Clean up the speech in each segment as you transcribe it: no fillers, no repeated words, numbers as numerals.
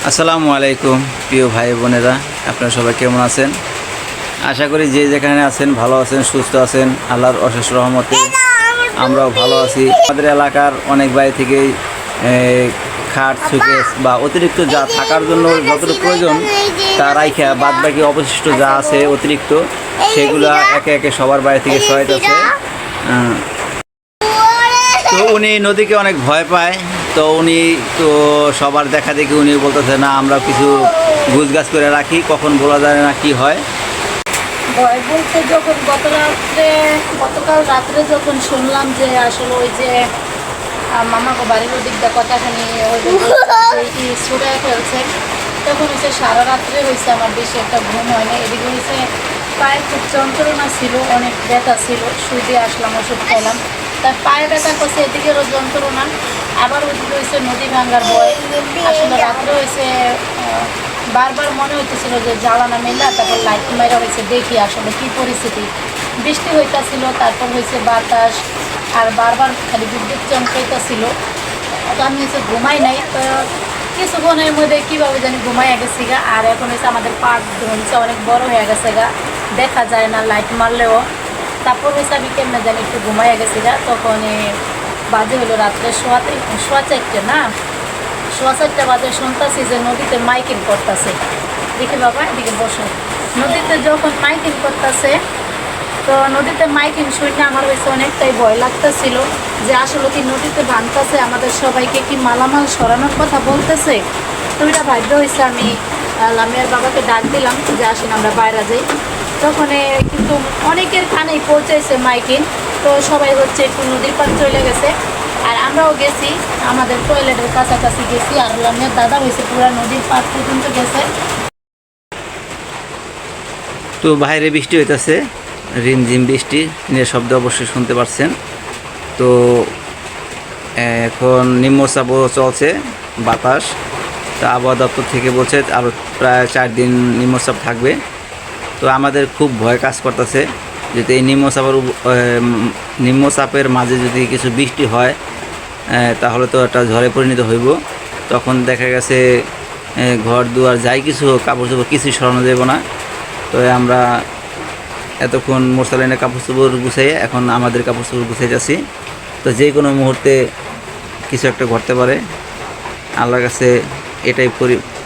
আসসালামু আলাইকুম প্রিয় ভাই বোনেরা, আপনারা সবাই কেমন আছেন? আশা করি যে যেখানে আছেন ভালো আছেন, সুস্থ আছেন। আল্লাহর অশেষ রহমতে আমরাও ভালো আছি। আমাদের এলাকার অনেক বাড়ি থেকেই খাট, সুকেস বা অতিরিক্ত যা থাকার জন্য যতটুকু প্রয়োজন তা রাইখা বাদবাকি অবশিষ্ট যা আছে অতিরিক্ত সেগুলো একে একে সবার বাড়ি থেকে সহায়তাছে। তো উনি নদীকে অনেক ভয় পায়। তো উনি তো সবার দেখা দেখি উনি বলতেছে না আমরা কিছু গুছগাছ করে রাখি, কখন বলা যায় না কি হয়। ভয় বলতে যখন গতকাল রাত্রে যখন শুনলাম যে আসলে ওই যে মামাকে বাড়ির ওদিকটা কথাখানি ছুড়ে ফেলছে, তখন হচ্ছে সারা রাত্রে হয়েছে আমার বেশি একটা ঘুম হয় না। এদিকে হয়েছে পায়ে খুব যন্ত্রণা ছিল, অনেক ব্যথা ছিল, শুয়ে দিয়ে আসলাম, ওষুধ খাইলাম, তার পায়ে ব্যথা করছে, এদিকেরও যন্ত্রণা, আবার ওদিকে হয়েছে নদী ভাঙ্গার ভয়। আসলে রাত্রে হয়েছে বারবার মনে হইতেছিল যে জ্বালানা মেলা, তারপর লাইট মেরা হয়েছে, দেখি আসলে কী পরিস্থিতি। বৃষ্টি হইতেছিল, তারপর হয়েছে বাতাস, আর বারবার খালি বিদ্যুৎ চমকাইতেছিল। তো আমি হচ্ছে ঘুমাই নাই। তো কিছুক্ষণের মধ্যে কীভাবে জানি ঘুমাইয়া গেছি গা। আর এখন হচ্ছে আমাদের পাট ধরছে অনেক বড় হয়ে গেছে গা, দেখা যায় না লাইট মারলেও। তারপর হয়েছে আমি কেমনে জানি একটু ঘুমাইয়া গেছি গা। তখন বাজে হলো রাত্রে সোয়া 4টে না, 4:15 বাজে শুনতেছি যে নদীতে মাইকিং করতেছে। দেখি বাবা এদিকে বসে, নদীতে যখন মাইকিং করতেছে, তো নদীতে মাইকিং শুনে আমার হয়েছে অনেকটাই ভয় লাগতেছিল যে আসলে কি নদীতে ভাঙতেছে, আমাদের সবাইকে কি মালামাল সরানোর কথা বলতেছে। তো এটা ভাগ্য হয়েছে আমি লামিয়ার বাবাকে ডাক দিলাম যে আসেন আমরা বাইরে যাই। তখন কিন্তু অনেকের কানেই পৌঁছাইছে মাইকিং। তো সবাই হচ্ছে একটু নদীর পাড় চলে গেছে, আর আমরাও গেছি, আমাদের টয়লেটের কাছাকাছি গেছি। আর লামিয়ার দাদা হয়েছে পুরা নদীর পাড় পর্যন্ত গেছে। তো বাইরে বৃষ্টি হইতেছে, রিমঝিম বৃষ্টি, টিনের শব্দ অবশ্যই শুনতে পাচ্ছেন। তো এখন নিম্নচাপও চলছে, বাতাস। তা আবহাওয়া দপ্তর থেকে বলছে আরও প্রায় 4 দিন নিম্নচাপ থাকবে। তো আমাদের খুব ভয় কাজ করতেছে, যদি এই নিম্নচাপের মাঝে যদি কিছু বৃষ্টি হয় তাহলে তো একটা ঝড়ে পরিণত হইব। তখন দেখা গেছে ঘর দুয়ার যাই কিছু হোক, কাপড় চোপড় কিছুই সরানো যাব না। তো আমরা এতক্ষণ মোরসালাইনের কাপড় চোপড় গুছাইয়ে এখন আমাদের কাপড় চোপড় গুছাই যাচ্ছি। তো যে কোনো মুহূর্তে কিছু একটা ঘটতে পারে। আল্লাহর কাছে এটাই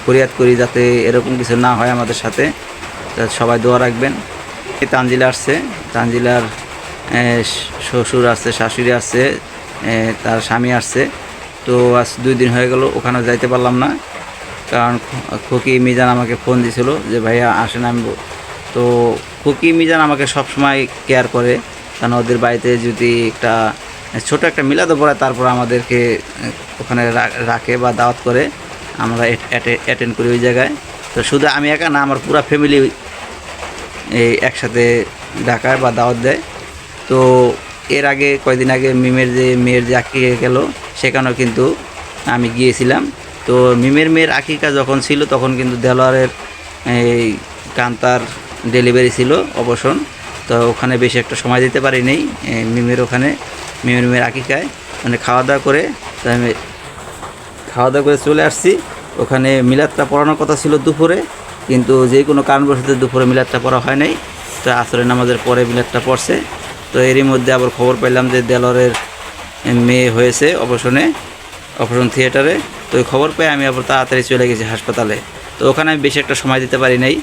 ফরিয়াদ করি যাতে এরকম কিছু না হয় আমাদের সাথে। সবাই দোয়া রাখবেন। তানজিলা আসছে, তানজিলার শ্বশুর আসছে, শাশুড়ি আসছে, তার স্বামী আসছে। তো আজ 2 দিন হয়ে গেল, ওখানে যাইতে পারলাম না, কারণ খুকি মিজান আমাকে ফোন দিয়েছিল যে ভাইয়া আসেন। আমি তো খুকি মিজান আমাকে সবসময় কেয়ার করে, কারণ ওদের বাড়িতে যদি একটা ছোটো একটা মিলাদও পড়ে তারপর আমাদেরকে ওখানে রাখে বা দাওয়াত করে, আমরা অ্যাটেন্ড করি ওই জায়গায়। তো শুধু আমি একা না, আমার পুরো ফ্যামিলি এই একসাথে ডাকায় বা দাওয়াত দেয়। তো এর আগে কয়েকদিন আগে মেয়ের যে আকিকা গেল, সেখানেও কিন্তু আমি গিয়েছিলাম। তো মিমের মেয়ের আকিকা যখন ছিল তখন কিন্তু দেলোয়ারের এই কান্তার ডেলিভারি ছিল, অবসন। তো ওখানে বেশি একটা সময় দিতে পারিনি মিমের মেয়ের আকিকায়, মানে খাওয়া দাওয়া করে চলে আসছি। ওখানে মিলাদটা পড়ানোর কথা ছিল দুপুরে, কিন্তু যে কোনো কারণবশত দুপুরে মিলাদটা পড়া হয় নাই। তো আসরের নামাজের পরে মিলাদটা পড়ছে। তো এরই মধ্যে আবার খবর পেলাম যে দেলোয়ারের মেয়ে হয়েছে অপারেশন থিয়েটারে। তো ওই খবর পেয়ে আমি আবার তাড়াতাড়ি চলে গেছি হাসপাতালে। তো ওখানে আমি বেশি একটা সময় দিতে পারি নাই।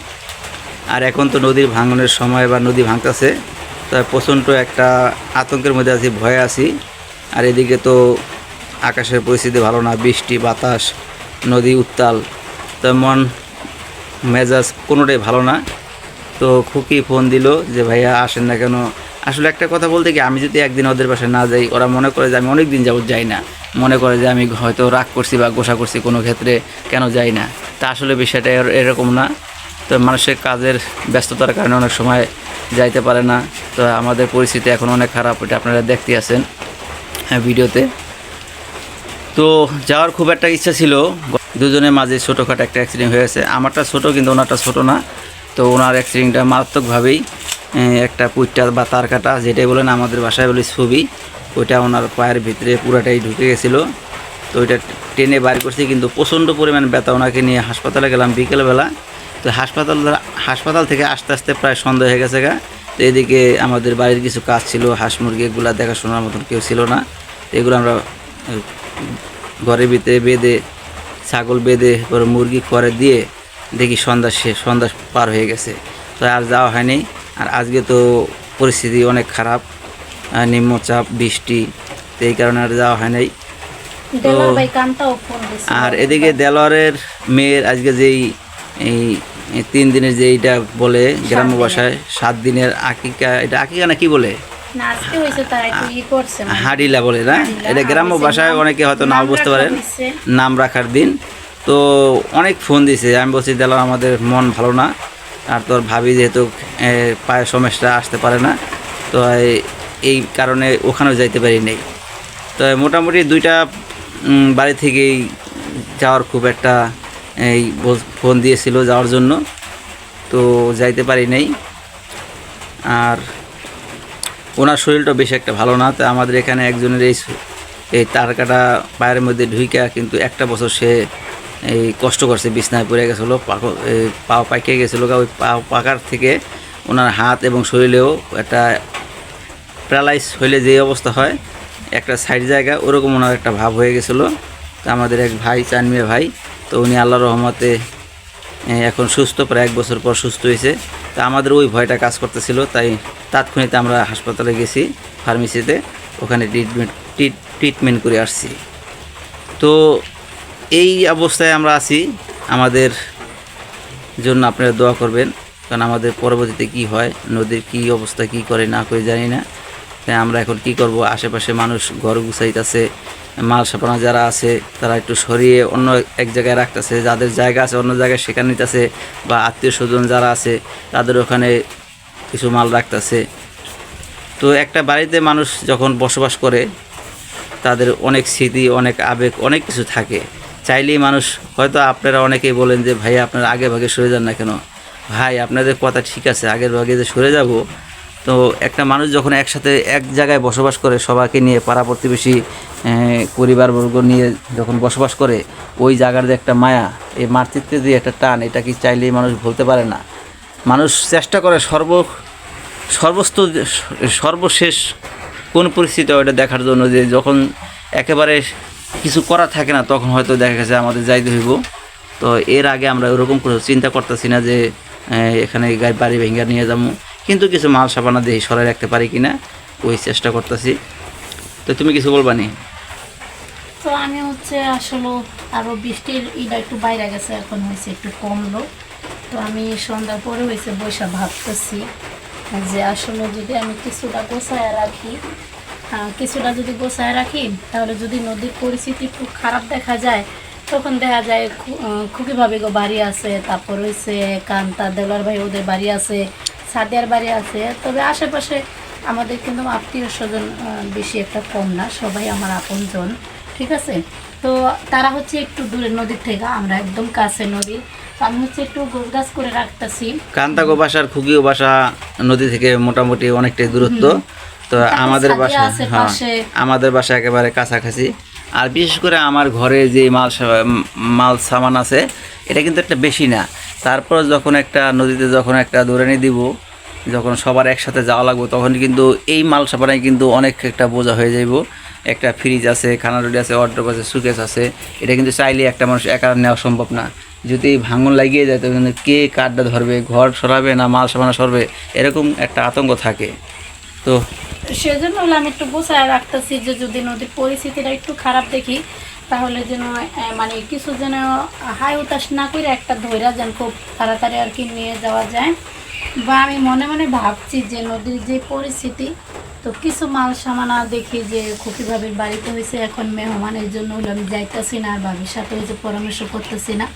আর এখন তো নদীর ভাঙনের সময় বা নদী ভাঙতেছে, তো প্রচণ্ড একটা আতঙ্কের মধ্যে আছি, ভয়ে আছি। আর এদিকে তো আকাশের পরিস্থিতি ভালো না, বৃষ্টি, বাতাস, নদী উত্তাল, তো মন মেজাজ কোনোটাই ভালো না। তো খুকি ফোন দিল যে ভাইয়া আসেন না কেন। আসলে একটা কথা বলতে কি, আমি যদি একদিন ওদের বাসায় না যাই, ওরা মনে করে যে আমি অনেক দিন যাবত যাই না, মনে করে যে আমি হয়তো রাগ করছি বা গোসা করছি কোনো ক্ষেত্রে, কেন যাই না। তা আসলে বিষয়টা এরকম না। তো মানুষের কাজের ব্যস্ততার কারণে অনেক সময় যাইতে পারে না। তো আমাদের পরিস্থিতি এখন অনেক খারাপ, এটা আপনারা দেখতে আছেন ভিডিওতে। তো যাওয়ার খুব একটা ইচ্ছা ছিল। দুজনের মাঝে ছোটোখাটো একটা অ্যাক্সিডেন্ট হয়েছে, আমারটা ছোটো কিন্তু ওনারটা ছোটো না। তো ওনার অ্যাক্সিডেন্টটা মারাত্মকভাবেই একটা পুইটটা বা তার কাটা, যেটাই বলেন আমাদের বাসায় বলি ছবি, ওইটা ওনার পায়ের ভিতরে পুরাটাই ঢুকে গেছিলো। তো ওইটা টেনে বাইর করছি, কিন্তু প্রচণ্ড পরিমাণ ব্যথা। ওনাকে নিয়ে হাসপাতালে গেলাম বিকেলবেলা। তো হাসপাতাল থেকে আস্তে আস্তে প্রায় সন্ধ্যা হয়ে গেছে গা। তো এদিকে আমাদের বাড়ির কিছু কাজ ছিল, হাঁস মুরগি এগুলো দেখাশোনার মতন কেউ ছিল না। তো এগুলো আমরা ঘরের ভিতরে বেঁধে, ছাগল বেঁধে পরে মুরগি করে দিয়ে দেখি সন্ধ্যা পার হয়ে গেছে। তো আর যাওয়া হয়নি। আর আজকে তো পরিস্থিতি অনেক খারাপ, নিম্নচাপ, বৃষ্টি, তো এই কারণে আর যাওয়া হয় নাই। দেলোয়ার ভাই কান্তাও ফোন দিছে। আর এদিকে দেলোয়ারের মেয়ের আজকে যেই এই 3 দিনের যে এইটা বলে গ্রাম্য ভাষায় 7 দিনের আকিকা, এটা আকিকা না কি বলে, না আজকে হইছে, তারা একটু করছে মানে হাডিলা বলে না, এটা গ্রাম্য ভাষায় অনেকে হয়তো নাও বুঝতে পারেন, নাম রাখার দিন। তো অনেক ফোন দিছে, আমি বলছি দেলো আমাদের মন ভালো না, আর তোর ভাবি যেহেতু পায়ের সমস্যা আসতে পারে না, তো এই কারণে ওখানেও যাইতে পারি নাই। তো মোটামুটি 2টা বাড়ি থেকেই যাওয়ার খুব একটা এই ফোন দিয়েছিল যাওয়ার জন্য, তো যাইতে পারি নাই। আর ওনার শরীরটা বেশি একটা ভালো না। তো আমাদের এখানে একজনের এই তার কাটা পায়ের মধ্যে ঢুইকা কিন্তু 1টা বছর সে এই কষ্ট করছে, বিছনায় পড়ে গেছিলো, পাও পাকিয়ে গেছিলো। ওই পাও পাকার থেকে ওনার হাত এবং শরীরেও একটা প্যারালাইজ হইলে যে অবস্থা হয় একটা সাইড জায়গা, ওরকম ওনার একটা ভাব হয়ে গেছিলো। তো আমাদের এক ভাই, চানমিয়া ভাই, তো উনি আল্লাহর রহমতে এখন সুস্থ, প্রায় 1 বছর পর সুস্থ হয়েছে। তা আমাদের ওই ভয়টা কাজ করতেছিল, তাই তাৎক্ষণিক আমরা হাসপাতালে গেছি, ফার্মেসিতে, ওখানে ট্রিটমেন্ট করে আসছি। তো এই অবস্থায় আমরা আছি। আমাদের জন্য আপনারা দোয়া করবেন, কারণ আমাদের পরবর্তীতে কি হয়, নদীর কি অবস্থা, কি করে না করে জানি না। তাই আমরা এখন কি করব, আশেপাশে মানুষ ঘর গুছাইতেছে, মাল সাপানা যারা আছে তারা একটু সরিয়ে অন্য এক জায়গায় রাখতেছে, যাদের জায়গা আছে অন্য জায়গায় সেখানে নিতেছে, বা আত্মীয় স্বজন যারা আছে তাদের ওখানে কিছু মাল রাখতেছে। তো একটা বাড়িতে মানুষ যখন বসবাস করে তাদের অনেক স্মৃতি, অনেক আবেগ, অনেক কিছু থাকে। চাইলেই মানুষ, হয়তো আপনারা অনেকেই বলেন যে ভাই আপনারা আগে ভাগে সরে যান না কেন। ভাই আপনাদের কথা ঠিক আছে, আগের ভাগে যে সরে যাব, তো একটা মানুষ যখন একসাথে এক জায়গায় বসবাস করে, সবাইকে নিয়ে, পাড়া প্রতিবেশী, পরিবারবর্গ নিয়ে যখন বসবাস করে, ওই জায়গার যে একটা মায়া, এই মাতৃত্বের যে একটা টান, এটা কি চাইলেই মানুষ ভুলতে পারে না। মানুষ চেষ্টা করে সর্বশেষ কোন পরিস্থিতি ওটা দেখার জন্য, যে যখন একেবারে কিছু করা থাকে না তখন হয়তো দেখা গেছে আমাদের যাইতে হইব। তো এর আগে আমরা ওরকম করে চিন্তা করতেছি না যে এখানে বাড়ি ভেঙে নিয়ে যাবো, কিন্তু কিছু মাল সাপানা দিয়ে সরাই রাখতে পারি কিনা ওই চেষ্টা করতেছি। তো তুমি কিছু বলবা নি? তো আমি আসলে আরো বৃষ্টির একটু বাইরে গেছে, এখন হয়েছে একটু কমলো। তো আমি সন্ধ্যার পরে বৈশা ভাবতেছি যে আসলে যদি আমি কিছুটা গোছায় রাখি, তাহলে যদি নদীর পরিস্থিতি খুব খারাপ দেখা যায়, তখন দেখা যায় খুবই ভাবে বাড়ি আছে, তারপর কান্তা, দেলোয়ার ভাই ওদের বাড়ি আছে, সাদিয়ার বাড়ি আছে। তবে আশেপাশে আমাদের কিন্তু আত্মীয় স্বজন বেশি একটা কম না, সবাই আমার আপনজন, ঠিক আছে। তো তারা একটু দূরে নদীর থেকে, আমরা একদম কাছে নদীর। তো আমি একটু গোছগাছ করে রাখতেছি। কান্তাগো বাসার খুগিও বাসা নদী থেকে মোটামুটি অনেকটাই দূরত্ব। তো আমাদের বাসা, হ্যাঁ, আমাদের বাসা একেবারে কাছাকাছি। আর বিশেষ করে আমার ঘরে যে মাল সামান আছে, এটা কিন্তু একটা বেশি না। তারপর যখন একটা নদীতে যখন একটা দৌড়ানি দিব, যখন সবার একসাথে যাওয়া লাগবে, তখন কিন্তু এই মাল সামানায় কিন্তু অনেক একটা বোঝা হয়ে যাইব। একটা ফ্রিজ আছে, খানা রুটি আছে, ওয়ার্ড্রোব আছে, সুকেস আছে, এটা কিন্তু চাইলে একটা মানুষ একা নেওয়া সম্ভব না। যদি ভাঙন লাগিয়ে যায় তো কিন্তু কে কাঠটা ধরবে, ঘর সরাবে না মাল সামানা সরবে, এরকম একটা আতঙ্ক থাকে। তো সেজন্য আমি একটু গোছায় রাখতেছি যে যদি নদীর পরিস্থিতিটা একটু খারাপ দেখি, তাহলে যেন মানে কিছু যেন হাই উতাস না করে একটা ধৈর্য যেন খুব তাড়াতাড়ি আর কি নিয়ে যাওয়া যায়। বা আমি মনে মনে ভাবছি যে নদীর যে পরিস্থিতি, তো কিছু মাল সামানা দেখি যে খুকি ভাবির বাড়িতে হয়েছে, এখন মেহমানের জন্য আমি যাইতেছি না, আর ভাবির সাথে পরামর্শ করতেছি না।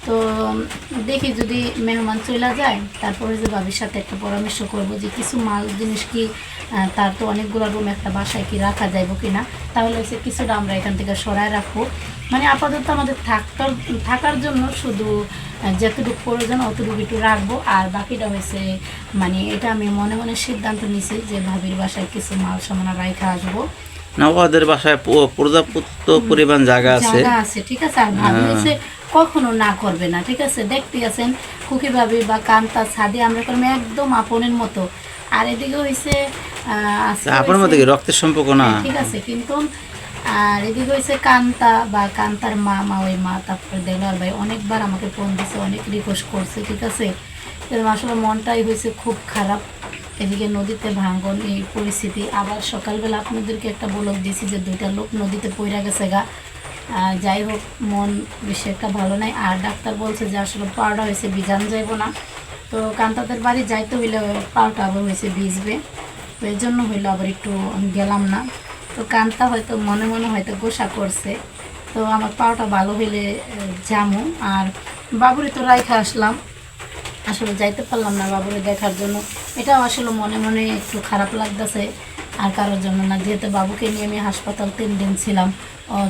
তো দেখি যদি মেহমান চলে যায়, তারপরে যে ভাবির সাথে একটা পরামর্শ করবো যে কিছু মাল জিনিস কি তার তো অনেকগুলো রুম একটা বাসায় কি রাখা যাইব কি না, তাহলে কিছুটা আমরা এখান থেকে সরায় রাখবো। মানে আপাতত আমাদের থাকার জন্য শুধু যতটুকু প্রয়োজন অতটুকু একটু রাখবো, আর বাকিটা মানে এটা আমি মনে মনে সিদ্ধান্ত নিছি যে ভাবির বাসায় কিছু মাল সামানা রাখা আসবো। না ওদের বাসায় পর্যাপ্ত পরিমাণ জায়গা আছে। জায়গা আছে, ঠিক আছে। আর ভাবি হচ্ছে কখনো না করবে না, ঠিক আছে। দেখতে আছেন খুকি ভাবি বা কান্তা ছাদি আমরা করলাম একদম আপনের মতো। আর এদিকে হয়েছে আপনার মতো কি রক্তের সম্পর্ক না? ঠিক আছে, কিন্তু আর এদিকে হয়েছে কান্তা বা কান্তার মা ওই মা, তারপরে দেলোয়ার ভাই অনেকবার আমাকে ফোন দিছে, অনেক রিকোয়েস্ট করছে, ঠিক আছে। আসলে মনটাই হয়েছে খুব খারাপ। এদিকে নদীতে ভাঙন, এই পরিস্থিতি। আবার সকালবেলা আপনাদেরকে একটা বলক দিয়েছি যে 2টা লোক নদীতে পড়ে গেছে গা। যাই হোক, মন বেশি একটা ভালো নাই। আর ডাক্তার বলছে যে আসলে পাউডার হয়েছে, ভিজান যাইব না। তো কান্তাদের বাড়ি যাইতে হইলে পাউটা আবার হয়েছে ভিজবে, তো এই জন্য হইলো আবার একটু গেলাম না। তো কান্তা হয়তো মনে মনে হয়তো গোসা করছে। তো আমার পাউটা ভালো হইলে যামু। আর বাবুরে তো রাইখা আসলাম, আসলে যাইতে পারলাম না বাবুরে দেখার জন্য। এটাও আসলে মনে মনে একটু খারাপ লাগতেছে, আর কারোর জন্য না। যেহেতু বাবুকে নিয়ে আমি হাসপাতাল 3 দিন ছিলাম,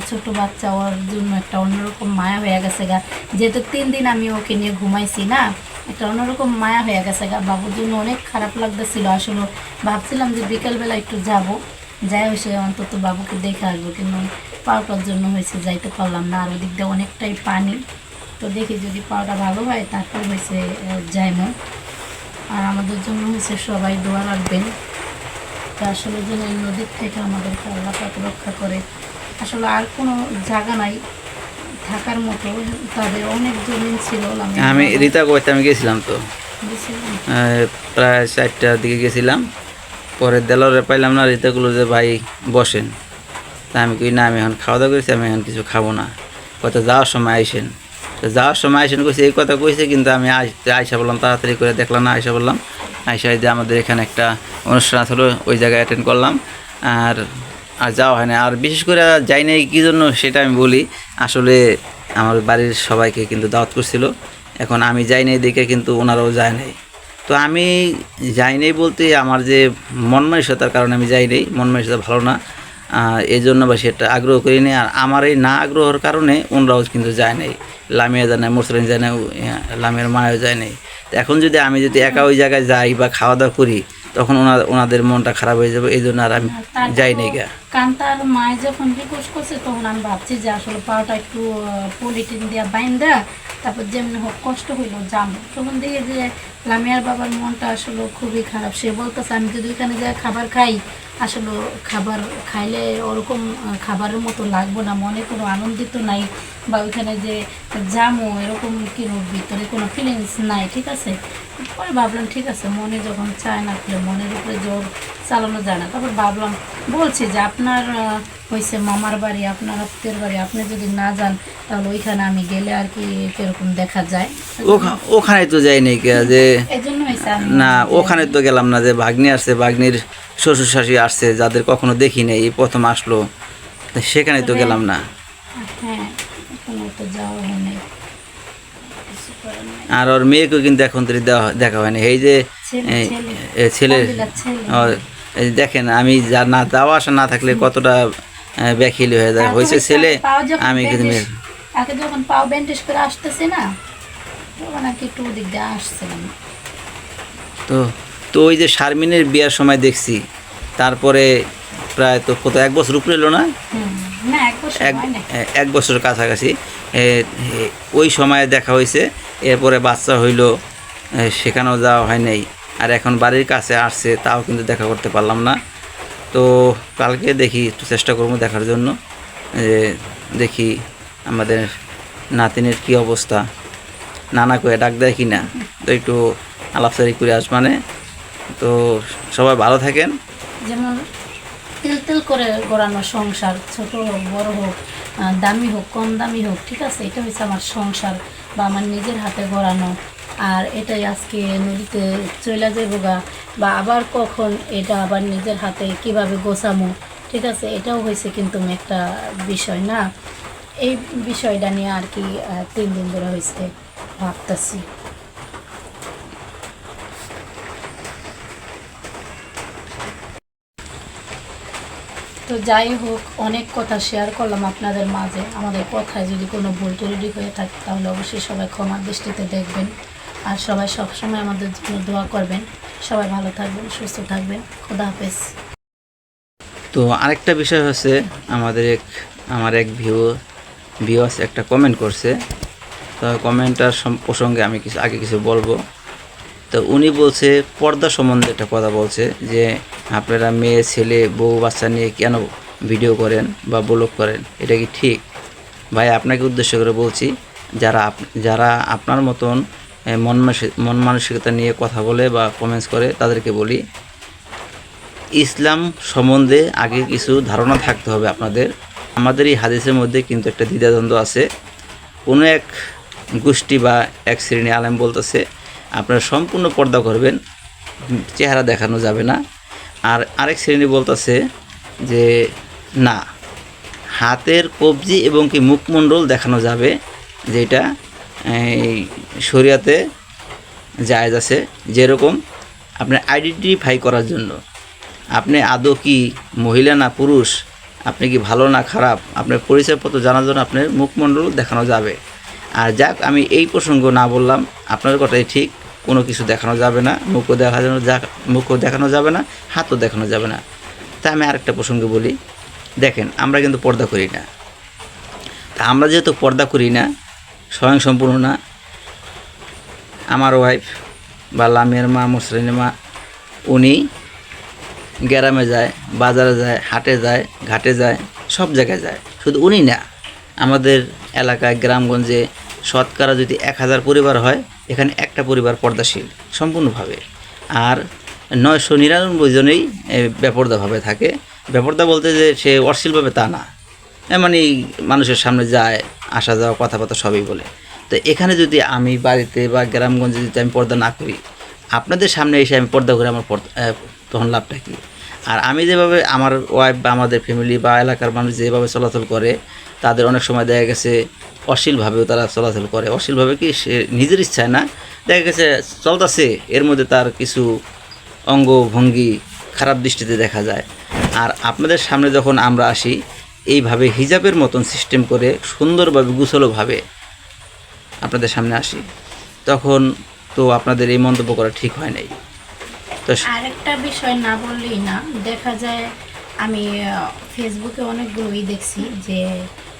ছোট বাচ্চা, ওর জন্য একটা অন্যরকম মায়া হয়ে গেছে গা। যেহেতু 3 দিন আমি ওকে নিয়ে ঘুমাইছি না, একটা অন্যরকম মায়া হয়ে গেছে গা। বাবুর জন্য অনেক খারাপ লাগতেছিল। আসলে ভাবছিলাম যে বিকেলবেলা একটু যাব, যাই হয়েছে অন্তত বাবুকে দেখে আসবো, কিন্তু পাউটার জন্য হয়েছে যাইতে পারলাম না। আর ওদিক দিয়ে অনেকটাই পানি। তো দেখি যদি পাওয়াটা ভালো হয় তারপর হয়েছে যাইমো। আর আমাদের জন্য হয়েছে সবাই দোয়া রাখবেন, তো আসলে যেন এই নদীর থেকে আমাদেরকে আল্লাহ পাক রক্ষা করে। আসলে আর কোনো জায়গা নাই থাকার মতো, তাদের অনেক জমিন ছিল। আমি রীতা কইতে আমি গেছিলাম তো প্রায় 4টার দিকে গেছিলাম, পরে দেলোরে পাইলাম না। রীতাগুলো যে ভাই বসেন, তা আমি কই না, আমি এখন খাওয়া দাওয়া করেছি, আমি এখন কিছু খাবো না, কত যাওয়ার সময় আইসেন। তো যাওয়ার সময় আইসেন কইছে, এই কথা কইছে, কিন্তু আমি আইসা বললাম, তাড়াতাড়ি করে দেখলাম না, আইসা বললাম। আইসা যে আমাদের এখানে একটা অনুষ্ঠান আসলে ওই জায়গায় অ্যাটেন্ড করলাম, আর আর যাওয়া হয় না। আর বিশেষ করে যাই নাই কী জন্য সেটা আমি বলি। আসলে আমার বাড়ির সবাইকে কিন্তু দাওয়াত করছিল, এখন আমি যাই নাই দেখে কিন্তু ওনারাও যায় নাই। তো আমি যাই নাই বলতে আমার যে মন মানসিকতার কারণে আমি যাই নাই, মন মানসিকতা ভালো না, এই জন্য বা সেটা আগ্রহ করিনি। আর আমার এই না আগ্রহের কারণে ওনারাও কিন্তু যায় নাই। লামিয়া যায় না, মুরসালিন যায় না, লামিয়ার মায়ও যায় নাই। তো এখন যদি আমি একা ওই জায়গায় যাই বা খাওয়া দাওয়া করি, তখন ওনাদের মনটা খারাপ হয়ে যাবে, এই জন্য আর আমি যাই নাই গা। কান্তার মায় যখন রিকোয়েস্ট করছে, তখন আমি ভাবছি যে আসলে পাওয়াটা একটু পলিটিন দিয়া বাইন্দা, তারপর যেমন হোক কষ্ট হইলো যাম। তখন দেখি যে লামিয়ার বাবার মনটা আসলে খুবই খারাপ। সে বলতেছে আমি যদি ওইখানে যাই খাবার খাই, আসলে খাবার খাইলে ওরকম খাবারের মতো লাগবো না, মনে কোনো আনন্দিত নাই, বা ওইখানে যে জামো এরকম কোনো ভিতরে কোনো ফিলিংস নাই, ঠিক আছে। পরে ভাবলাম ঠিক আছে, মনে যখন চায় না, মনের উপরে জোর চালানো যায় না। তারপর ভাবলাম, বলছি যে আপনার হয়েছে মামার বাড়ি, আপনার আত্মীয়ের বাড়ি, আপনি যদি না যান তাহলে ওইখানে আমি গেলে আর কি কিরকম দেখা যায়। ওখানে তো যাই নাই যে, এই জন্য হয়েছে না ওখানে তো গেলাম না। যে ভাগ্নি আসছে, ভাগ্নির শ্বশুর শাশুড়ি আসছে, যাদের কখনো দেখি নেই, এই প্রথম আসলো, সেখানে তো গেলাম না। হ্যাঁ, ওখানে তো যাওয়া হয় নাই। আর ওর মেয়েকেও কিন্তু এখন তো দেখা হয়নি। এই যে ছেলে, দেখেন আমি যা না যাওয়া আসা না থাকলে কতটা ব্যাখিলি হয়ে যায়। হয়েছে ছেলে, আমি কিন্তু আগে যখন পাও ব্যান্ডেজ করে আসতেছে না, তখন আর কি একটু ওদিক দিয়ে আসছিলাম। তো তো ওই যে শারমিনের বিয়ার সময় দেখছি, তারপরে প্রায় তো কত 1 বছর উপরে এলো না, 1 বছর কাছাকাছি ওই সময়ে দেখা হয়েছে। এরপরে বাচ্চা হইলো, সেখানেও যাওয়া হয় নাই। আর এখন বাড়ির কাছে আসছে, তাও কিন্তু দেখা করতে পারলাম না। তো কালকে দেখি একটু চেষ্টা করবো দেখার জন্য, দেখি আমাদের নাতিনের কি অবস্থা, নানা করে ডাক দেয় কি না, তো একটু আলাপচারি করে আসবানে। তো সবাই ভালো থাকেন। যেমন তেল করে গড়ানো সংসার, ছোট হোক বড় হোক, দামি হোক কম দামি হোক, ঠিক আছে, এটা হচ্ছে আমার সংসার বা আমার নিজের হাতে গড়ানো। আর এটাই আজকে নদীতে চলে যাবো গা, বা আবার কখন এটা আবার নিজের হাতে কিভাবে গোছামো, ঠিক আছে, এটাও হয়েছে কিন্তু একটা বিষয় না। এই বিষয়টা নিয়ে আর কি 3 দিন ধরে হয়েছে ভাবতেছি। তো যাই হোক, অনেক কথা শেয়ার করলাম আপনাদের মাঝে। আমাদের কথায় যদি কোনো ভুল ত্রুটি হয়ে থাকে তাহলে অবশ্যই সবাই ক্ষমার দৃষ্টিতে দেখবেন। আর সবাই সবসময় আমাদের জন্য দোয়া করবেন। সবাই ভালো থাকবেন, সুস্থ থাকবেন। খোদা হাফেজ। তো আরেকটা বিষয় হচ্ছে আমার এক ভিউয়ার্স একটা কমেন্ট করছে। তো কমেন্টটার প্রসঙ্গে আমি কিছু বলবো। তো উনি বলছে পর্দা সম্বন্ধে একটা কথা বলছে যে আপনারা মেয়ে ছেলে বউ বাচ্চা নিয়ে কেন ভিডিও করেন বা ব্লগ করেন, এটা কি ঠিক? ভাই, আপনাকে উদ্দেশ্য করে বলছি, যারা আপনার মতন মন মানসিকতা নিয়ে কথা বলে বা কমেন্টস করে তাদেরকে বলি, ইসলাম সম্বন্ধে আগে কিছু ধারণা থাকতে হবে আপনাদের। আমাদের এই হাদিসের মধ্যে কিন্তু একটা দ্বিধাদ্বন্দ্ব আছে। কোনো এক গোষ্ঠী বা এক শ্রেণী আলেম বলতেছে আপনারা সম্পূর্ণ পর্দা করবেন, চেহারা দেখানো যাবে না। আর আরেক শ্রেণী বলতেছে যে না, হাতের কবজি এবং কি মুখমণ্ডল দেখানো যাবে, যেটা এই শরিয়াতে জায়েজ আছে। যেরকম আপনার আইডেন্টিফাই করার জন্য, আপনি আদৌ কি মহিলা না পুরুষ, আপনি কি ভালো না খারাপ, আপনার পরিচয়পত্র জানার জন্য আপনার মুখমণ্ডল দেখানো যাবে। আর যাক, আমি এই প্রসঙ্গ না বললাম, আপনার কথাই ঠিক, কোনো কিছু দেখানো যাবে না, মুখও দেখানো যাবে না, হাতও দেখানো যাবে না। তা আমি আরেকটা প্রসঙ্গে বলি, দেখেন আমরা কিন্তু পর্দা করি না। তা আমরা যেহেতু পর্দা করি না, স্বয়ংসম্পূর্ণ না, আমার ওয়াইফ বা লামিয়ার মা, মুসলিনের মা, উনি গ্রামে যায়, বাজারে যায়, হাটে যায়, ঘাটে যায়, সব জায়গায় যায়। শুধু উনি না, আমাদের এলাকায় গ্রামগঞ্জে শতকরা যদি 1000 পরিবার হয়, এখানে একটা পরিবার পর্দাশীল সম্পূর্ণভাবে। আর 999 জনেই বেপর্দাভাবে থাকে। বেপর্দা বলতে যে সে অশ্লীলভাবে তা না, মানে মানুষের সামনে যায়, আসা যাওয়া, কথাবার্তা সবই বলে। তো এখানে যদি আমি বাড়িতে বা গ্রামগঞ্জে যদি আমি পর্দা না করি, আপনাদের সামনে এসে আমি পর্দা করে আমার তখন লাভটা কী? আর আমি যেভাবে আমার ওয়াইফ বা আমাদের ফ্যামিলি বা এলাকার মানুষ যেভাবে চলাচল করে, তাদের অনেক সময় দেখা গেছে অশ্লীলভাবেও তারা চলাচল করে। অশ্লীলভাবে কি, সে নিজের ইচ্ছায় না, দেখা গেছে চলতেছে, এর মধ্যে তার কিছু অঙ্গ ভঙ্গি খারাপ দৃষ্টিতে দেখা যায়। আর আপনাদের সামনে যখন আমরা আসি, এইভাবে হিজাবের মতন সিস্টেম করে সুন্দরভাবে গুছলোভাবে আপনাদের সামনে আসি, তখন তো আপনাদের এই মন্তব্য করা ঠিক হয় নাই। তো আরেকটা বিষয় না বললেই না, দেখা যায় আমি ফেসবুকে অনেকগুলোই দেখছি যে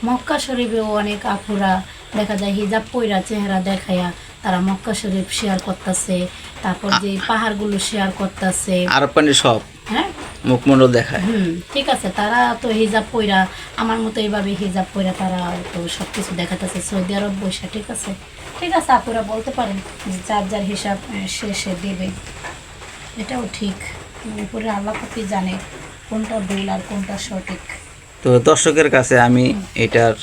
মক্কা শরীফেও অনেক আপুরা দেখা যায় হিজাব পইরা চেহারা দেখায়া তারা মক্কা শরীফ শেয়ার করতেছে, তারপর যে পাহাড়গুলো শেয়ার করতেছে, আর পানি সব হ্যাঁ মুখমণ্ডল দেখায়। ঠিক আছে, তারা তো হিজাব পইরা আমার মতো এইভাবে হিজাব পইরা তারা তো সব কিছু দেখাতেছে সৌদি আরব বৈশা। ঠিক আছে, আপুরা বলতে পারেন যে যার যার হিসাব সে দেবে, এটাও ঠিক। উপরে আল্লাহ পাকি জানে কোনটা ভুল আর কোনটা সঠিক। তো দর্শকের কাছে আমি এটার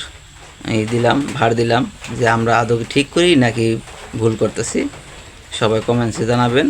ভার দিলাম যে আমরা আদৌ ঠিক করি নাকি ভুল করতেছি। সবাই কমেন্টসে জানাবেন।